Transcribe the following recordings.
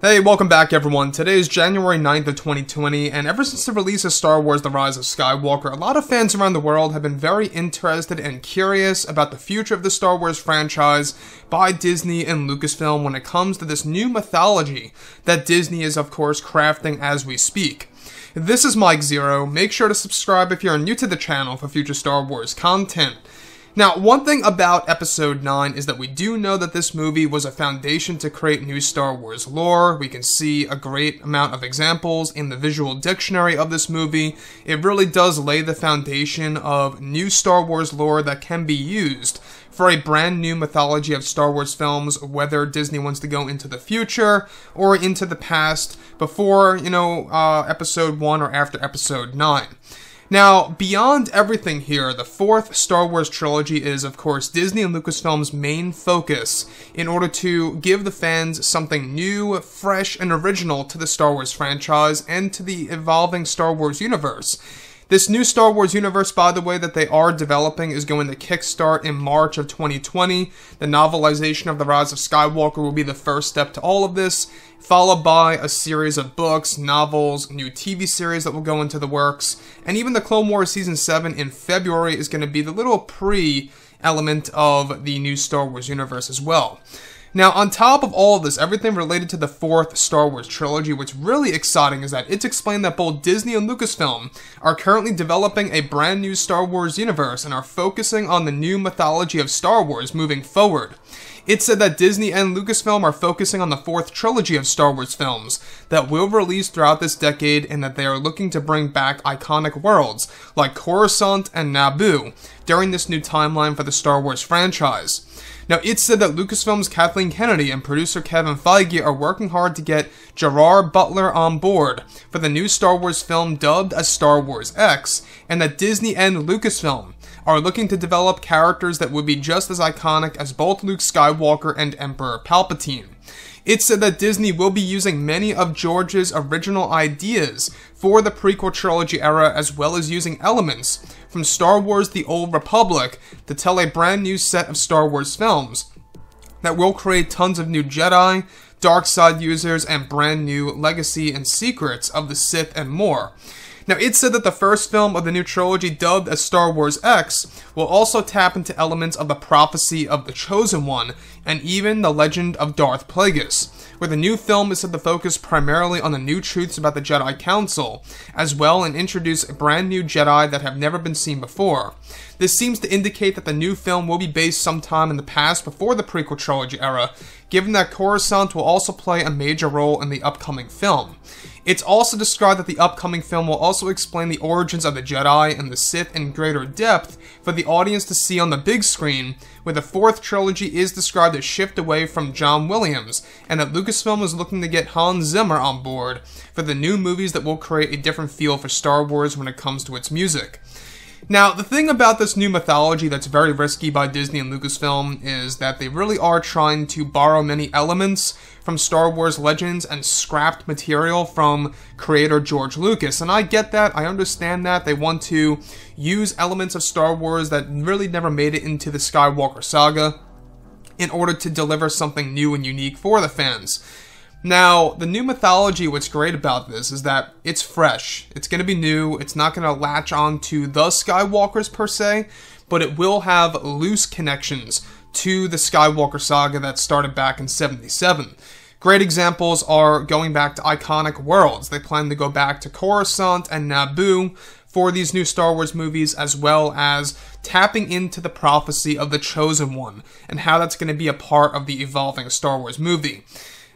Hey, welcome back everyone. Today is January 9th of 2020, and ever since the release of Star Wars The Rise of Skywalker, a lot of fans around the world have been very interested and curious about the future of the Star Wars franchise by Disney and Lucasfilm when it comes to this new mythology that Disney is of course crafting as we speak. This is Mike Zero. Make sure to subscribe if you're new to the channel for future Star Wars content. Now, one thing about Episode 9 is that we do know that this movie was a foundation to create new Star Wars lore. We can see a great amount of examples in the visual dictionary of this movie. It really does lay the foundation of new Star Wars lore that can be used for a brand new mythology of Star Wars films, whether Disney wants to go into the future or into the past before, Episode 1 or after Episode 9. Now, beyond everything here, the fourth Star Wars trilogy is, of course, Disney and Lucasfilm's main focus in order to give the fans something new, fresh, and original to the Star Wars franchise and to the evolving Star Wars universe. This new Star Wars universe, by the way, that they are developing is going to kickstart in March of 2020. The novelization of The Rise of Skywalker will be the first step to all of this, followed by a series of books, novels, new TV series that will go into the works, and even the Clone Wars Season 7 in February is going to be the little pre-element of the new Star Wars universe as well. Now, on top of all of this, everything related to the fourth Star Wars trilogy, what's really exciting is that it's explained that both Disney and Lucasfilm are currently developing a brand new Star Wars universe and are focusing on the new mythology of Star Wars moving forward. It said that Disney and Lucasfilm are focusing on the fourth trilogy of Star Wars films that will release throughout this decade, and that they are looking to bring back iconic worlds like Coruscant and Naboo during this new timeline for the Star Wars franchise. Now, it said that Lucasfilm's Kathleen Kennedy and producer Kevin Feige are working hard to get Gerard Butler on board for the new Star Wars film dubbed as Star Wars X, and that Disney and Lucasfilm are looking to develop characters that would be just as iconic as both Luke Skywalker and Emperor Palpatine. It said that Disney will be using many of George's original ideas for the prequel trilogy era, as well as using elements from Star Wars The Old Republic to tell a brand new set of Star Wars films that will create tons of new Jedi, dark side users, and brand new legacy and secrets of the Sith and more. Now, it said that the first film of the new trilogy, dubbed as Star Wars X, will also tap into elements of the prophecy of the Chosen One, and even the legend of Darth Plagueis, where the new film is said to focus primarily on the new truths about the Jedi Council, as well and introduce brand new Jedi that have never been seen before. This seems to indicate that the new film will be based sometime in the past before the prequel trilogy era, given that Coruscant will also play a major role in the upcoming film. It's also described that the upcoming film will also explain the origins of the Jedi and the Sith in greater depth for the audience to see on the big screen, where the fourth trilogy is described as shift away from John Williams, and that Lucasfilm is looking to get Hans Zimmer on board for the new movies that will create a different feel for Star Wars when it comes to its music. Now, the thing about this new mythology that's very risky by Disney and Lucasfilm is that they really are trying to borrow many elements from Star Wars Legends and scrapped material from creator George Lucas. And I get that, I understand that. They want to use elements of Star Wars that really never made it into the Skywalker saga in order to deliver something new and unique for the fans. Now, the new mythology, what's great about this is that it's fresh. It's going to be new. It's not going to latch on to the Skywalkers per se, but it will have loose connections to the Skywalker saga that started back in '77. Great examples are going back to iconic worlds. They plan to go back to Coruscant and Naboo for these new Star Wars movies, as well as tapping into the prophecy of the Chosen One and how that's going to be a part of the evolving Star Wars movie.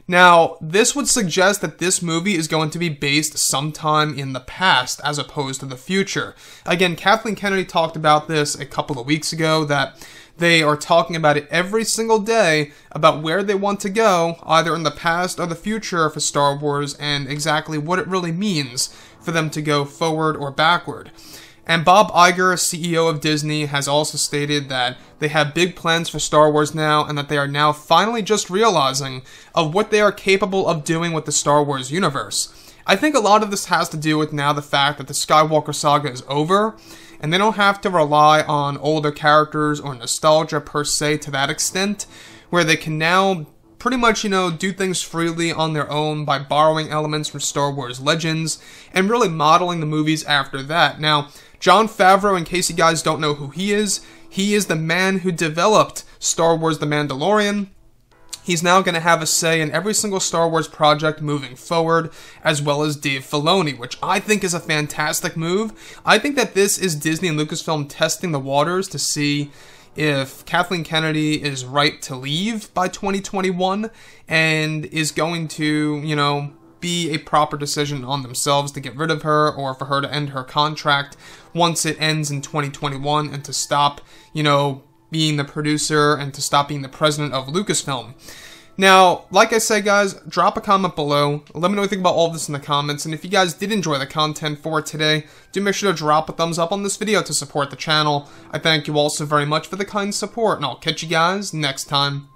Now, this would suggest that this movie is going to be based sometime in the past as opposed to the future. Again, Kathleen Kennedy talked about this a couple of weeks ago, that they are talking about it every single day about where they want to go, either in the past or the future for Star Wars, and exactly what it really means for them to go forward or backward. And Bob Iger, CEO of Disney, has also stated that they have big plans for Star Wars now, and that they are now finally just realizing of what they are capable of doing with the Star Wars universe. I think a lot of this has to do with now the fact that the Skywalker saga is over, and they don't have to rely on older characters or nostalgia per se to that extent, where they can now pretty much, do things freely on their own by borrowing elements from Star Wars Legends and really modeling the movies after that. Now, Jon Favreau, in case you guys don't know who he is the man who developed Star Wars The Mandalorian. He's now going to have a say in every single Star Wars project moving forward, as well as Dave Filoni, which I think is a fantastic move. I think that this is Disney and Lucasfilm testing the waters to see if Kathleen Kennedy is right to leave by 2021 and is going to, be a proper decision on themselves to get rid of her or for her to end her contract once it ends in 2021 and to stop, being the producer and to stop being the president of Lucasfilm. Now, like I said, guys, drop a comment below. Let me know what you think about all of this in the comments. And if you guys did enjoy the content for today, do make sure to drop a thumbs up on this video to support the channel. I thank you all so very much for the kind support, and I'll catch you guys next time.